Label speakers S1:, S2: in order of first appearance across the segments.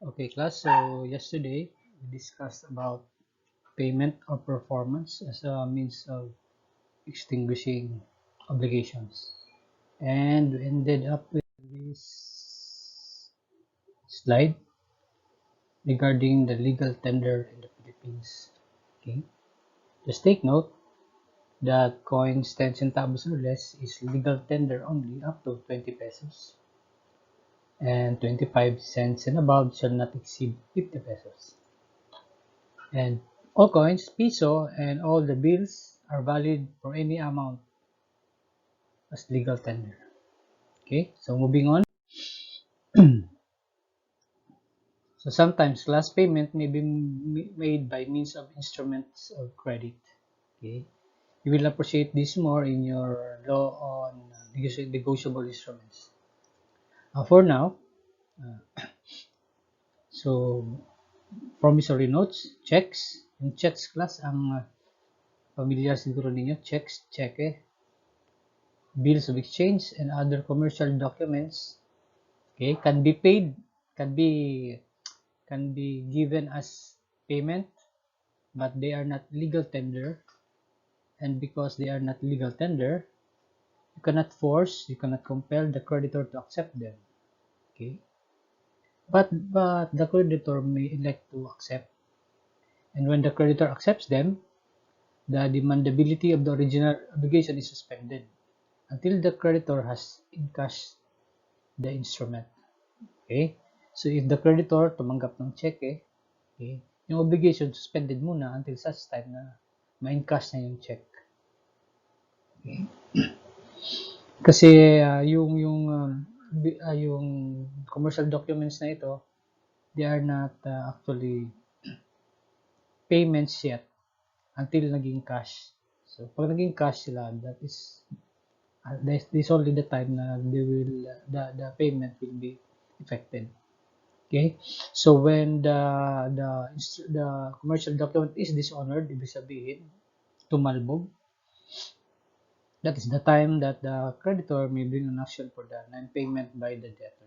S1: Okay, class. So yesterday we discussed about payment or performance as a means of extinguishing obligations, and we ended up with this slide regarding the legal tender in the Philippines. Okay, just take note that coins 10 centavos or less is legal tender only up to 20 pesos, and 25 cents and above shall not exceed 50 pesos. And all coins, peso, and all the bills are valid for any amount as legal tender. Okay, so moving on. So sometimes class payment may be made by means of instruments of credit. Okay, you will appreciate this more in your law on negotiable instruments. For now, so promissory notes, checks, yung checks class ang familiar siguro ninyo, checks, cheque, bills of exchange, and other commercial documents, okay, can be given as payment, but they are not legal tender, and because they are not legal tender, you cannot compel the creditor to accept them. Okay, but the creditor may elect to accept, and when the creditor accepts them, the demandability of the original obligation is suspended until the creditor has encashed the instrument. Okay? So if the creditor tumanggap ng cheque, okay, yung obligation suspended muna until such time na ma-encash na yung check. Okay? Kasi yung commercial documents na ito, they are not actually payments yet until naging cash. So pag naging cash sila, that is only the time na the payment will be effected. Okay? So when the commercial document is dishonored, ibig sabihin, tumalbog, that is the time that the creditor may bring an action for the non-payment by the debtor.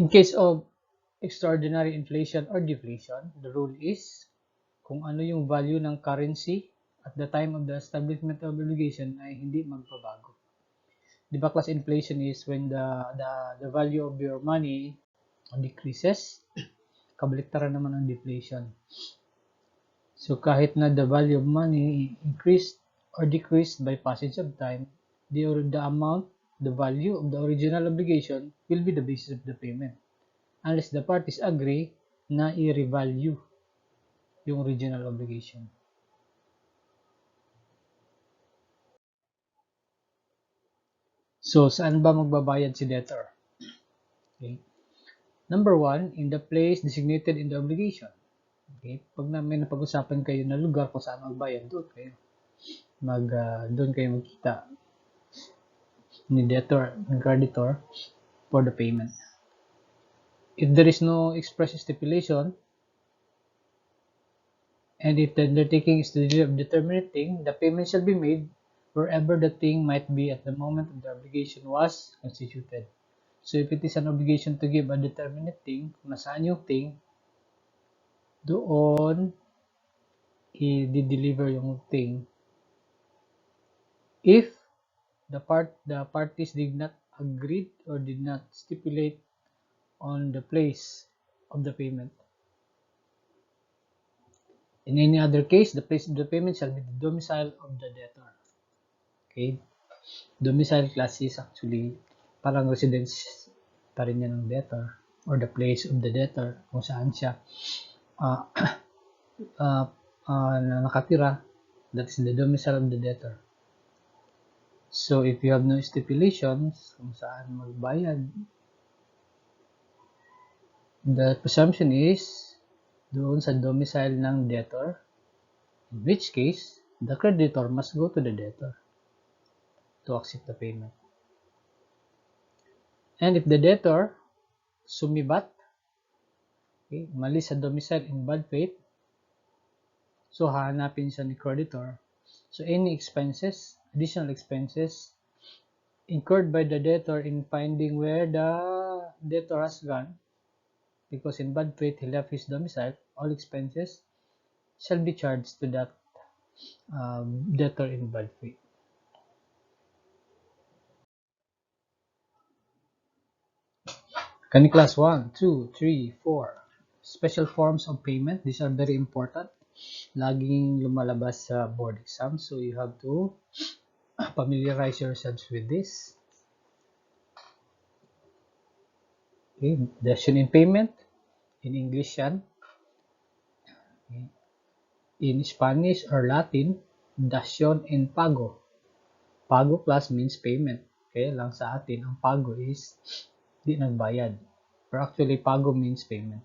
S1: In case of extraordinary inflation or deflation, the rule is kung ano yung value ng currency at the time of the establishment of obligation ay hindi magbabago. Di ba class inflation is when the value of your money decreases, kabaliktaran naman ang deflation. So kahit na the value of money increased or decreased by passage of time, the amount, the value of the original obligation will be the basis of the payment. Unless the parties agree na i-revalue yung original obligation. So, saan ba magbabayad si debtor? Okay. Number one, in the place designated in the obligation. Okay. Pag may napag-usapan kayo na lugar kung saan magbayad, doon kayo magkita ni debtor, ni creditor for the payment. If there is no express stipulation, and if the undertaking is to determine thing, the payment shall be made wherever the thing might be at the moment of the obligation was constituted. So if it is an obligation to give a determinate thing, kung nasaan yung thing, doon i-deliver yung thing. If the parties did not agree or did not stipulate on the place of the payment. In any other case, the place of the payment shall be the domicile of the debtor. Okay? Domicile class is actually parang residence pa rin yan ng debtor or the place of the debtor kung saan siya uh, nakatira. That is the domicile of the debtor. So if you have no stipulations kung saan magbayad, the presumption is doon sa domicile ng debtor, in which case, the creditor must go to the debtor to accept the payment. And if the debtor sumibat, okay, mali sa domicile in bad faith, so hahanapin siya ni creditor. So any expenses, additional expenses incurred by the debtor in finding where the debtor has gone, because in bad faith he left his domicile, all expenses shall be charged to that debtor in bad faith. Can class 1, 2, 3, 4. Special forms of payment. These are very important. Laging lumalabas sa board exam. So you have to familiarize yourselves with this. Okay. Dación in payment. In English yan. Okay. In Spanish or Latin, dación in pago. Pago class means payment. Kaya lang sa atin, ang pago is di nagbayad. Pero actually, pago means payment.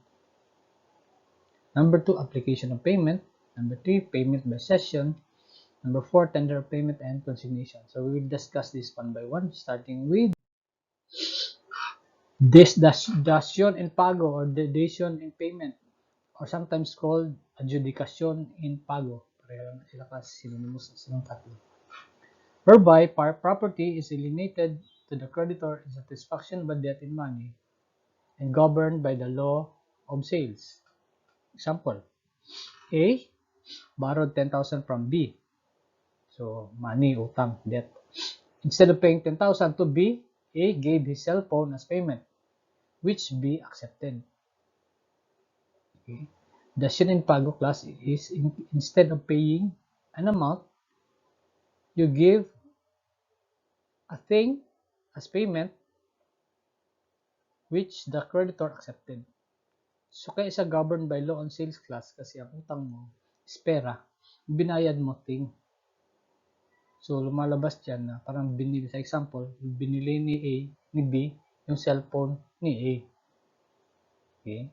S1: Number 2, application of payment. Number 3, payment by session. Number 4, tender of payment and consignation. So we will discuss this one by one, starting with this dación in pago or dación in payment, or sometimes called adjudicación in pago. Pareho lang sila kasi synonymous sa silang tatlo. Whereby property is alienated to the creditor in satisfaction of a debt in money and governed by the law of sales. Example, A borrowed 10,000 from B. So, money, utang, debt. Instead of paying 10,000 to B, A gave his cell phone as payment, which B accepted. Okay. The in pago class is instead of paying an amount, you give a thing as payment which the creditor accepted. So, kaya isa governed by law on sales class kasi ang utang mo is pera, binayad mo thing. So, lumalabas dyan na parang binili, sa example, binili ni A, ni B, yung cellphone ni A. Okay?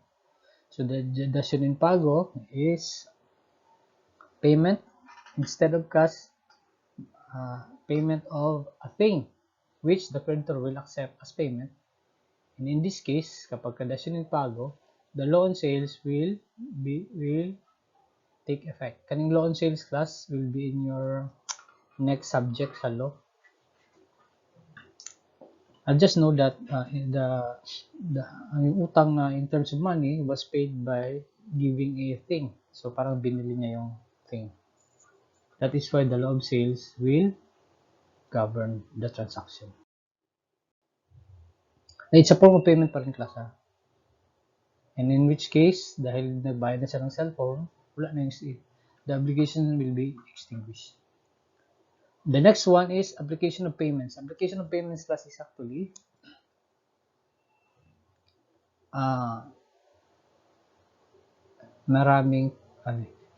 S1: So, the dación in pago is payment instead of cash, payment of a thing which the creditor will accept as payment. And in this case, kapag dación in pago, the law on sales will take effect. Kaning law on sales class will be in your next subject sa law. I just know that yung utang in terms of money was paid by giving a thing. So parang binili niya yung thing. That is why the law of sales will govern the transaction. It's a form of payment pa rin class ha. And in which case, dahil nagbayad na siya ng cellphone, wala na yung the obligation will be extinguished. The next one is application of payments. Application of payments class is actually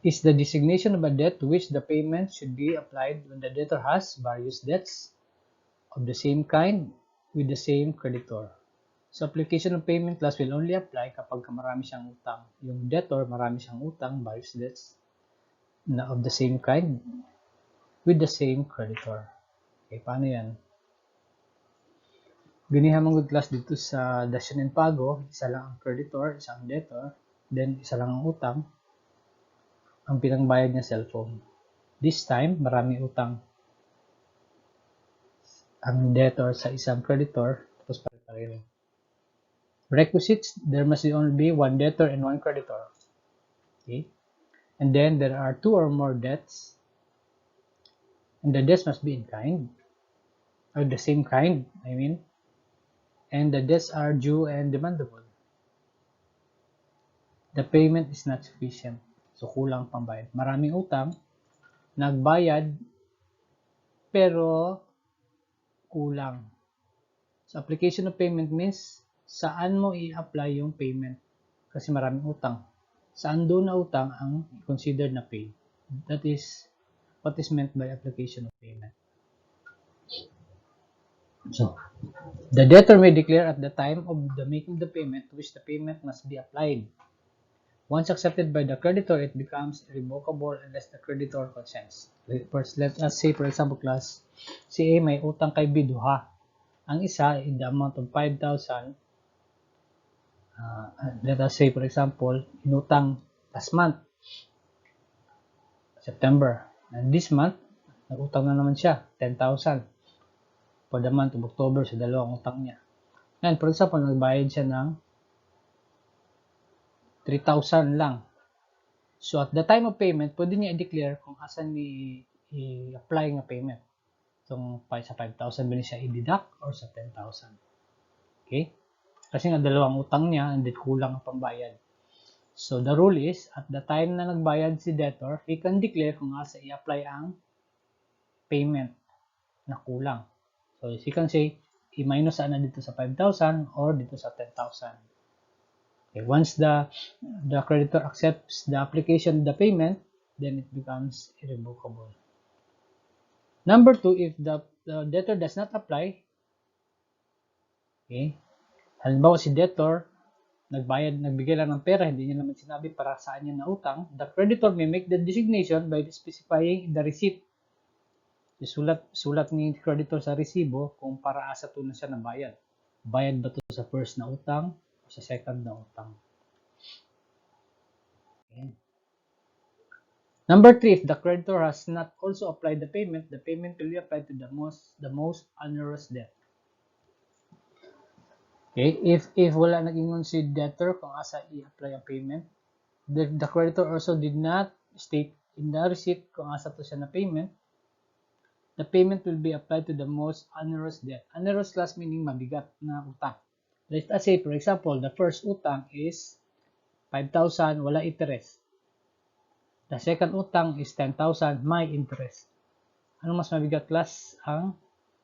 S1: is the designation of a debt to which the payment should be applied when the debtor has various debts of the same kind with the same creditor. So, application of payment class will only apply kapag marami siyang utang. Yung debtor, marami siyang utang, various debts na of the same kind with the same creditor. Okay, paano yan? Ganihan mong good class dito sa dación in pago, isa lang ang creditor, isa ang debtor, then isa lang ang utang, ang pinangbayad niya cellphone. This time, marami utang ang debtor sa isang creditor, tapos pare-pareho. Requisites, there must only be one debtor and one creditor. Okay? And then there are two or more debts, and the debts must be in kind, or the same kind, I mean, and the debts are due and demandable. The payment is not sufficient. So, kulang pambayad. Maraming utang, nagbayad, pero kulang. So, application of payment means saan mo i-apply yung payment. Kasi maraming utang. Saan doon na utang ang considered na pay. That is what is meant by application of payment. So, the debtor may declare at the time of the making the payment to which the payment must be applied. Once accepted by the creditor, it becomes irrevocable unless the creditor consents. First, let us say, for example, class, si A may utang kay B duha. Ang isa in the amount of 5,000. Let us say, for example, inutang last month, September. And this month, nag-utang na naman siya, 10,000. for the month of October sa dalawang utang niya. And for example, nagbayad siya ng 3,000 lang. So at the time of payment, pwede niya i-declare kung asan i-apply nga payment. Kung sa 5,000 ba siya i-deduct or sa 10,000. Okay? Kasi nga dalawang utang niya and then kulang ang pambayad. So the rule is, at the time na nagbayad si debtor, he can declare kung asa i-apply ang payment na kulang. So he can say, i-minus na dito sa 5,000 or dito sa 10,000. Okay, once the creditor accepts the application of the payment, then it becomes irrevocable. Number 2, if the debtor does not apply, okay, halimbawa si debtor, nagbigay lang ng pera, hindi niya naman sinabi para saan niya na utang, the creditor may make the designation by specifying the receipt. Sulat ni creditor sa resibo kung para asa to na siya nabayad. Bayad ba to sa first na utang o sa second na utang? Okay. Number 3, if the creditor has not also applied the payment will be applied to the most onerous debt. Okay, if wala nag-ingon si debtor kung asa i-apply ang payment, the creditor also did not state in the receipt kung asa to siya na payment, the payment will be applied to the most onerous debt. Onerous class meaning mabigat na utang. Let's say, for example, the first utang is 5,000, wala interest. The second utang is 10,000, may interest. Ano mas mabigat class? Ang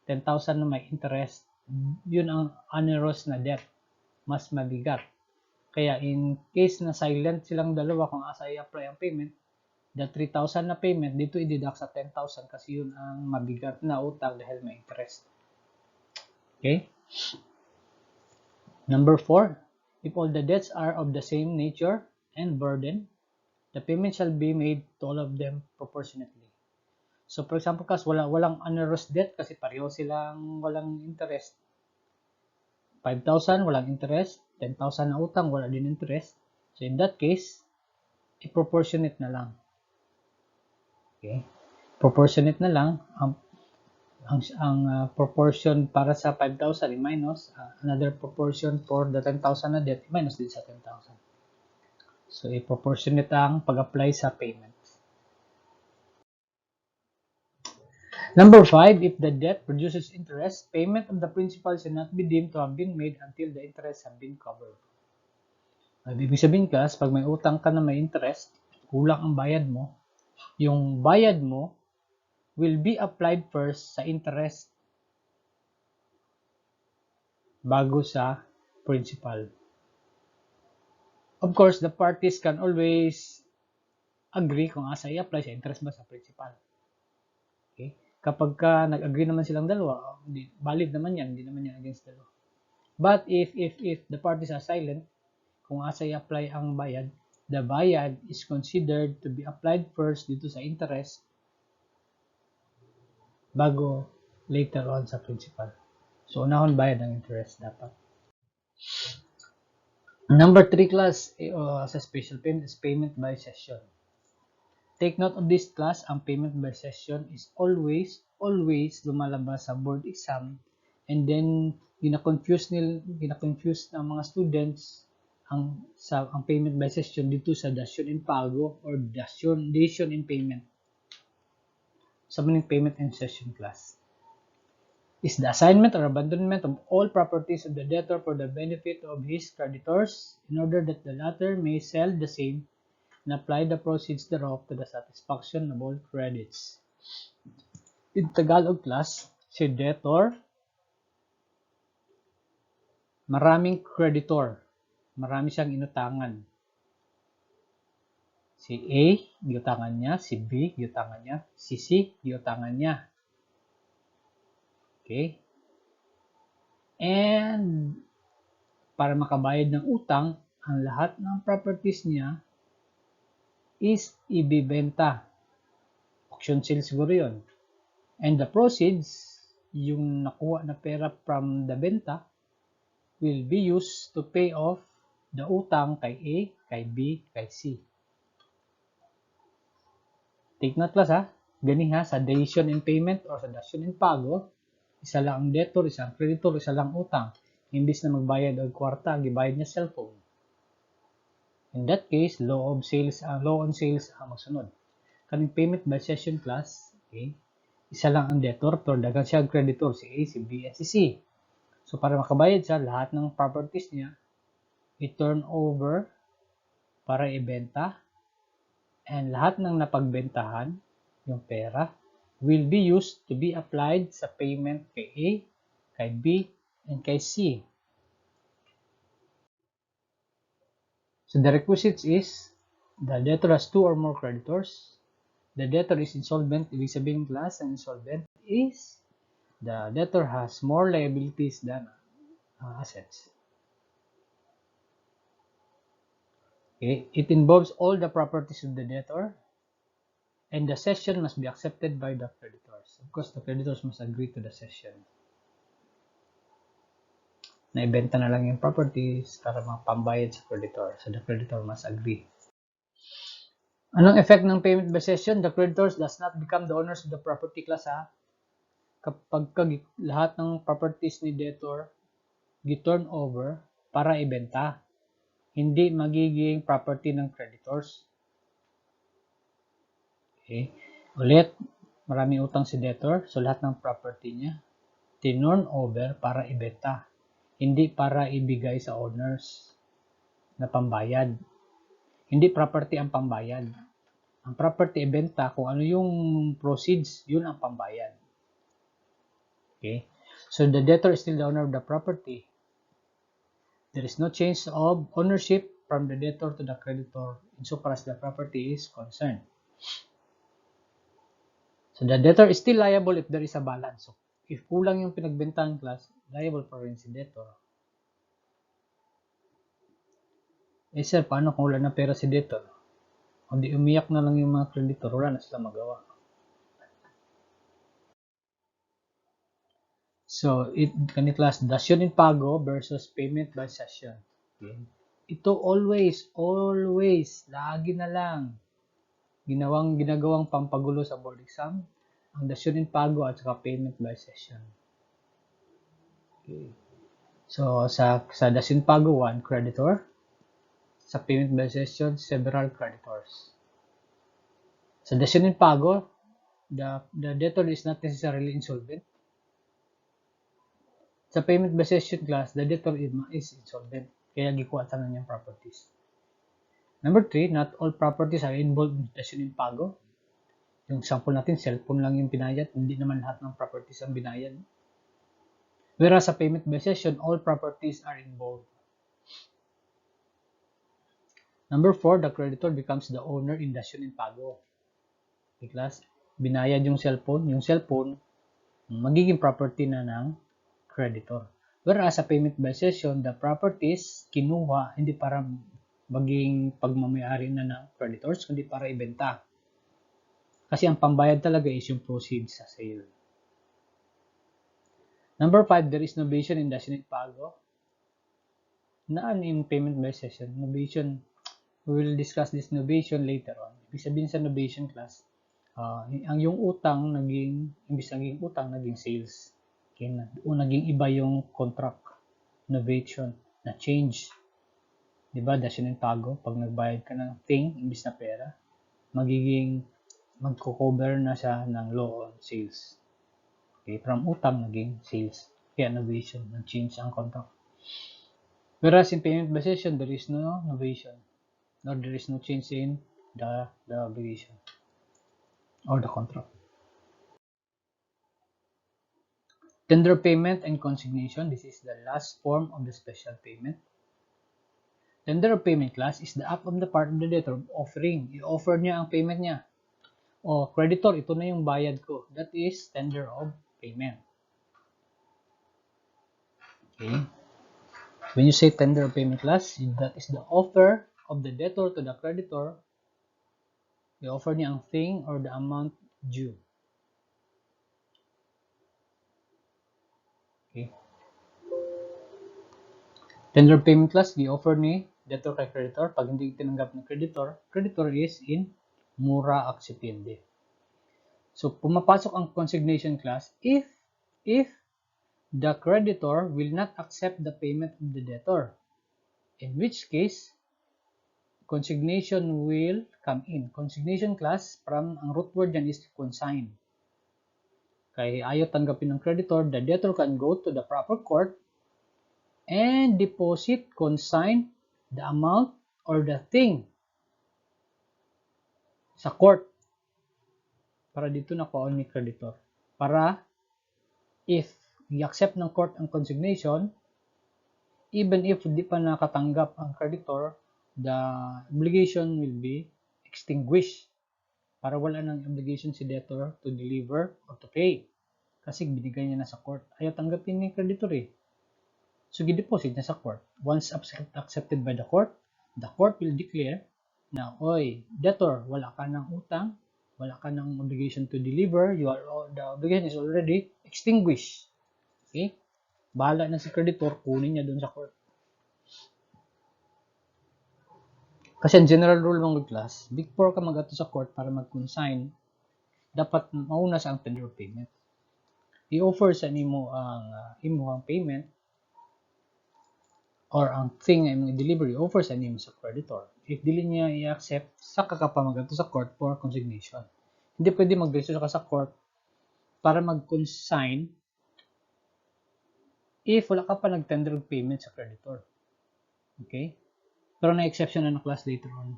S1: 10,000 na may interest. Yun ang onerous na debt. Mas mabigat. Kaya in case na silent silang dalawa kung asa i-apply ang payment, the 3,000 na payment, dito i-deduct sa 10,000 kasi yun ang mabigat na utang dahil may interest. Okay? Number 4, if all the debts are of the same nature and burden, the payment shall be made to all of them proportionately. So, for example, kasi walang onerous debt kasi pareho silang walang interest. 5,000, walang interest. 10,000 na utang, wala din interest. So, in that case, i-proportionate na lang. Okay? Proportionate na lang. Ang proportion para sa 5,000 i-minus. Another proportion for the 10,000 na debt, i-minus din sa 10,000. So, i-proportionate ang pag-apply sa payment. Number 5, if the debt produces interest, payment of the principal shall not be deemed to have been made until the interest have been covered. Ibig sabihin kas, pag may utang ka na may interest, kulang ang bayad mo, yung bayad mo will be applied first sa interest bago sa principal. Of course, the parties can always agree kung asa i-apply sa interest ba sa principal. Okay? Kapag nag-agree naman silang dalawa, valid naman yan, hindi naman yan against the law. But if the parties are silent, kung asa i-apply ang bayad, the bayad is considered to be applied first dito sa interest bago later on sa principal. So, unahon bayad ang interest dapat. Number 3 class sa special payment is payment by session. Take note of this class, ang payment by session is always lumalabas sa board exam, and then gina-confuse ng mga students ang payment by session dito sa dasyon in pago or dasyon in payment. Sa maning payment and session class is the assignment or abandonment of all properties of the debtor for the benefit of his creditors in order that the latter may sell the same and apply the proceeds thereof to the satisfaction of all credits. In Tagalog class, si debtor, maraming creditor, marami siyang inutangan. Si A, giutangan niya, si B, giutangan niya, si C, giutangan niya. Okay? And para makabayad ng utang, ang lahat ng properties niya is ibibenta. Auction sale siguro yun. And the proceeds, yung nakuha na pera from the benta, will be used to pay off the utang kay A, kay B, kay C. Take note class ha. Gani ha, sa daysyon in payment or sa dasyon in pago, Isa lang ang debtor, isa ang creditor, isa lang utang. Imbis na magbayad og kwarta, gibayad niya cellphone. In that case, law on sales ang masunod. Kaning payment by session class, okay? Isa lang ang debtor, pero daghan siya ang creditor, si A, si B, at si C. So para makabayad siya, lahat ng properties niya, i-turn over para ibenta, and lahat ng napagbentahan, yung pera, will be used to be applied sa payment kay A, kay B, and kay C. So the requisites is, the debtor has 2 or more creditors, the debtor is insolvent, ibig sabihin class, ang insolvent is, the debtor has more liabilities than assets. Okay. It involves all the properties of the debtor, and the cession must be accepted by the creditors. Of course, the creditors must agree to the cession. Naibenta na lang yung properties para mapambayad sa creditor. So, the creditor must agree. Anong effect ng payment by cession? The creditors does not become the owners of the property class, ha? Kapag lahat ng properties ni debtor gi-turn over para ibenta, hindi magiging property ng creditors. Okay. Ulit, maraming utang si debtor, so lahat ng property niya tinurn over para ibenta, hindi para ibigay sa owners na pambayad. Hindi property ang pambayad. Ang property ibenta, kung ano yung proceeds, yun ang pambayad. Okay? So the debtor is still the owner of the property. There is no change of ownership from the debtor to the creditor insofar as the property is concerned. So the debtor is still liable if there is a balance. So if kulang yung pinagbentahan class, liable pa rin si debtor. Eh sir, paano kung wala na pera si debtor? O di umiyak na lang yung mga creditor, wala na sila magawa. So, kanina class, dasyon in pago versus payment by session. Okay. Ito always, lagi na lang, ginagawang pampagulo sa board exam, ang dasyon in pago at saka payment by session. Okay. So, sa dasyon in pago, 1 creditor. Sa payment by session, several creditors. Sa dasyon in pago, the debtor is not necessarily insolvent. Sa payment by session class, the debtor is insolvent. Kaya gikuha tanan niyang properties. Number 3, not all properties are involved in dasyon in pago. Yung sample natin, cellphone lang yung binayad. Hindi naman lahat ng properties ang binayad. Whereas sa payment by session, all properties are involved. Number 4, the creditor becomes the owner in dasyon in pago. Okay, class? Binayad yung cellphone. Yung cellphone, magiging property na ng creditor. Whereas sa payment by session, the properties kinuha hindi para maging pagmamayari na ng creditors, kundi para ibenta. Kasi ang pambayad talaga is yung proceeds sa sale. Number 5, there is novation in dasyon in pago. Naan yung payment by session? Novation, we will discuss this novation later on. Ibig sabihin sa novation class, ang yung utang imbis naging utang, naging sales. Okay, naging iba yung contract, novation, na change. Diba, dasyon in pago, pag nagbayad ka ng thing, imbis na pera, magko-cover na siya ng law on sales. Okay, from utang, naging sales. Kaya novation, nag-change ang contract. Whereas in payment by session, there is no novation, or there is no change in the obligation, or the contract. Tender payment and consignation. This is the last form of the special payment. Tender of payment class is the act of the part of the debtor offering. I-offer niya ang payment niya. O, creditor, ito na yung bayad ko. That is tender of payment. Okay. When you say tender of payment class, that is the offer of the debtor to the creditor. I-offer niya ang thing or the amount due. Okay. Tender payment class, i-offer ni debtor kay creditor. Pag hindi tinanggap ng creditor is in mura aksipyende. So, pumapasok ang consignation class if the creditor will not accept the payment of the debtor, in which case, consignation will come in. Consignation class, from ang root word yan is consign. Kaya ayaw tanggapin ng creditor, the debtor can go to the proper court and deposit, consign the amount or the thing sa court para dito nakuha ni creditor. Para if i-accept ng court ang consignation, even if di pa nakatanggap ang creditor, the obligation will be extinguished. Para wala ng obligation si debtor to deliver or to pay. Kasi binigay niya na sa court. Ayaw tanggapin ni creditor eh. So, gideposit niya sa court. Once accepted by the court will declare na, oy, debtor, wala ka ng utang, wala ka ng obligation to deliver, the obligation is already extinguished. Okay? Bahala na si creditor, kunin niya dun sa court. Kasi ang general rule ng class, before ka mag-ato sa court para mag-consign, dapat mauna sa ang tender payment. I-offer sa nimo ang imuhang payment or ang thing ay mga delivery, offer sa nimo sa creditor. If dili niya i-accept, saka ka pa mag-ato sa court for consignation. Hindi pwede mag-register ka sa court para mag-consign if wala ka pa nag-tender payment sa creditor. Okay? Pero na-exception na ng class later on.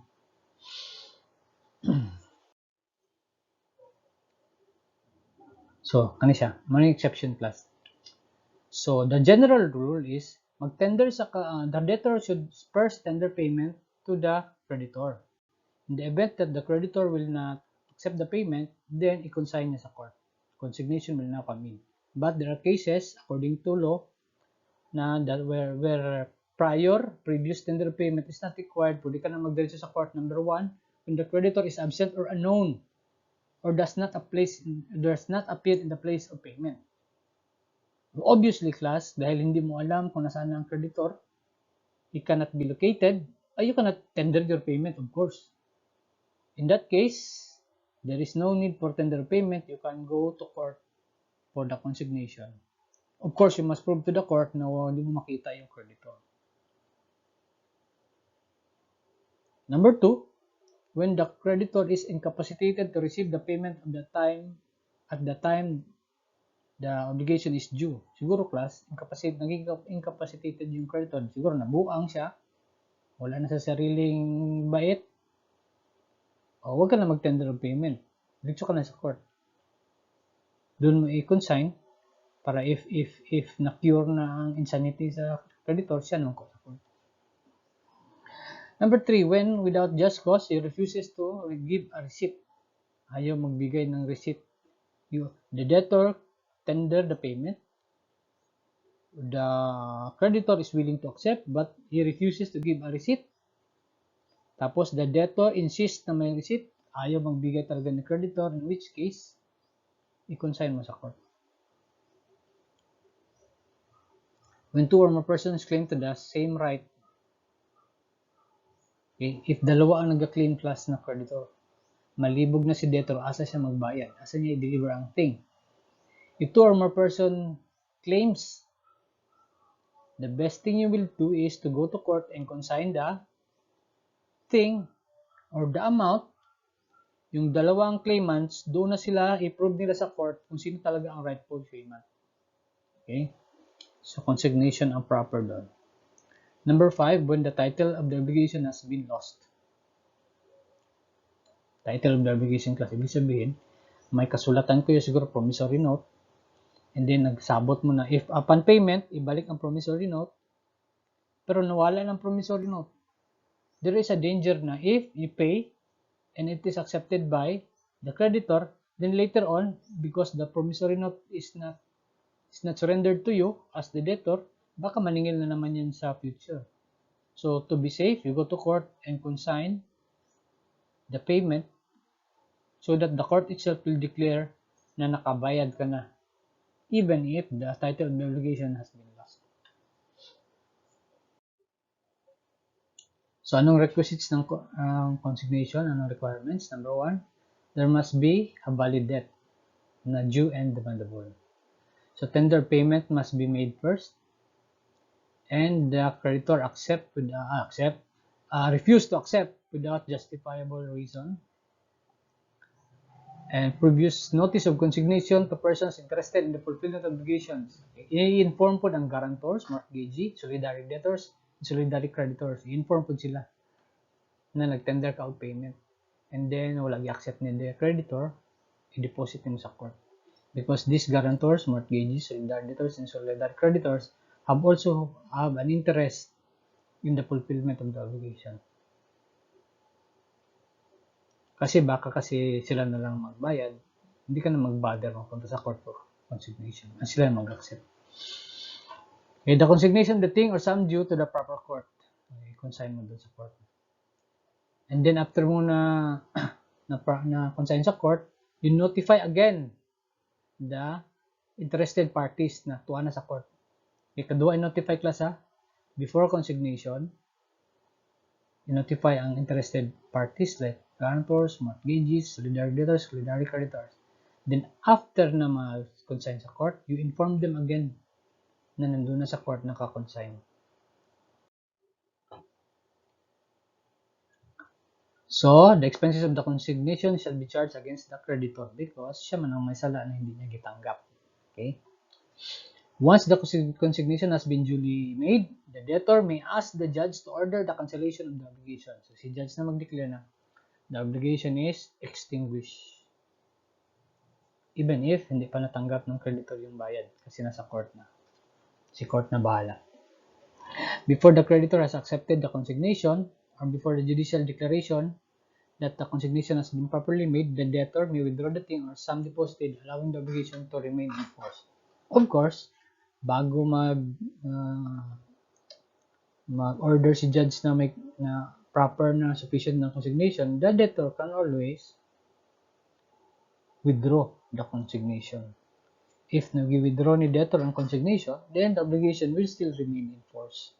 S1: So, kani siya, may exception class. So, the general rule is mag-tender sa the debtor should first tender payment to the creditor. In the event that the creditor will not accept the payment, then i-consign niya sa court. Consignation will now come in. But there are cases, according to law, na that where previous tender payment is not required, pwede ka na mag-diretso sa court. Number 1, when the creditor is absent or unknown, or does not appear in the place of payment. Obviously, class, dahil hindi mo alam kung nasaan ang creditor, he cannot be located, you cannot tender your payment, of course. In that case, there is no need for tender payment. You can go to court for the consignation. Of course, you must prove to the court na hindi mo makita yung creditor. Number 2, when the creditor is incapacitated to receive the payment at the time the obligation is due. Siguro class, naging incapacitated yung creditor. Siguro nabuang siya, wala na sa sariling bait, o huwag ka na mag-tender of payment. Diretso ka na sa court. Doon mo i-consign para if na-cure na ang insanity sa creditor, siya nung sa court. Number 3, when without just cause, he refuses to give a receipt. Ayaw magbigay ng receipt. The debtor tender the payment. The creditor is willing to accept but he refuses to give a receipt. Tapos the debtor insists na may receipt. Ayaw magbigay talaga ng creditor, in which case, i-consign mo sa court. When 2 or more persons claim to the same right, okay, if dalawa ang nag-claim class na creditor, malibog na si debtor, asa siya magbayad, asa niya i-deliver ang thing. If 2 or more person claims, the best thing you will do is to go to court and consign the thing or the amount. Yung dalawang claimants, doon na sila i-prove nila sa court kung sino talaga ang rightful claimant. Okay? So, consignation ang proper doon. Number 5, when the title of the obligation has been lost. Title of the obligation class, ibig sabihin, may kasulatan ko yung siguro promissory note, and then nagsabot mo na if upon payment, ibalik ang promissory note, pero nawala ng promissory note. There is a danger na if you pay and it is accepted by the creditor, then later on, because the promissory note is not surrendered to you as the debtor, baka maningil na naman yan sa future. So, to be safe, you go to court and consign the payment so that the court itself will declare na nakabayad ka na, even if the title of the obligation has been lost. So, anong requisites ng consignation? Anong requirements? Number 1, there must be a valid debt na due and demandable. So tender payment must be made first, and the creditor refuse to accept without justifiable reason, and previous notice of consignation to persons interested in the fulfillment of obligations. I-inform po ng guarantors, mortgagee, solidary debtors, solidary creditors. I-inform po sila na nag-tender ka og payment. And then, wala i-accept ni the creditor, i-deposit mo sa court. Because these guarantors, mortgagees, solidary debtors, and solidary creditors have also have an interest in the fulfillment of the obligation. Kasi baka kasi sila na lang magbayad, hindi ka na mag-bother magpunta sa court for consignation. At sila na mag-accept. Okay, the consignation of the thing or sum due to the proper court. Okay, consign mo doon sa court. And then after mo na consign sa court, you notify again the interested parties na tuwa na sa court. Ikadua, i-notify klasa before consignation, i-notify ang interested parties like guarantors, mortgagees, solidary debtors, solidary creditors. Then, after na ma-consign sa court, you inform them again na nandun na sa court naka-consign. So, the expenses of the consignation shall be charged against the creditor because siya man ang may sala na hindi niya gitanggap. Okay? Once the consignation has been duly made, the debtor may ask the judge to order the cancellation of the obligation. So, si judge na mag-declare na the obligation is extinguished. Even if hindi pa natanggap ng creditor yung bayad kasi nasa court na. Si court na bahala. Before the creditor has accepted the consignation or before the judicial declaration that the consignation has been properly made, the debtor may withdraw the thing or sum deposited, allowing the obligation to remain in force. Of course, bago mag-order si judge na may proper na sufficient na consignation, the debtor can always withdraw the consignation. If nag-withdraw ni debtor ang consignation, then the obligation will still remain in force.